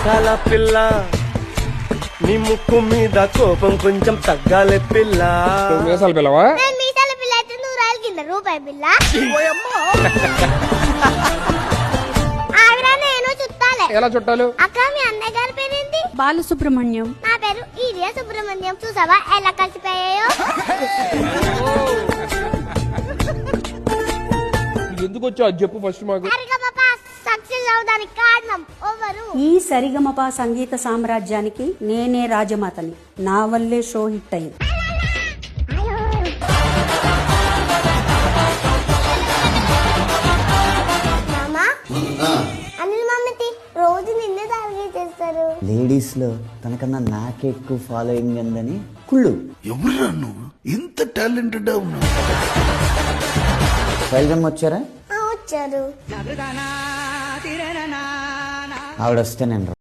మీసాల పిల్ల నీ ముక్కు మీద కోపం కొంచెం తగ్గాలి పిల్ల. మీసాల పిల్లవా? మీసాల పిల్ల అయితే ₹100 కింద రూపాయి పిల్ల. ఆవిడ నేను చుట్టాలే. ఎలా చుట్టాలు? అక్క మీ అన్నయ్య గారి పేరేంటి? బాలసుబ్రహ్మణ్యం. నా పేరు ఈరియా సుబ్రహ్మణ్యం. చూసావా ఎలా కలిసిపోయాయో? ఎందుకు వచ్చావు అది చెప్పు ఫస్ట్ మాకు. సక్సెస్ అవడానికి కారణం ఎవరు? ఈ సరిగమప సంగీత సామ్రాజ్యానికి నేనే రాజమాతని. నా వల్లే షో హిట్ అయింది. మామా అనిల్ మమ్మీ రోజు నిన్నే టార్గెట్ చేస్తారు. లేడీస్ లో తనకన్నా నాకే ఎక్కువ ఫాలోయింగ్ ఉందని కుళ్ళు. ఎవరురా నువ్వు ఇంత టాలెంటెడ్ ఉన్నావు? శైలజమ్మ వచ్చారా? వచ్చారు. ఆవిడ వస్తే నేను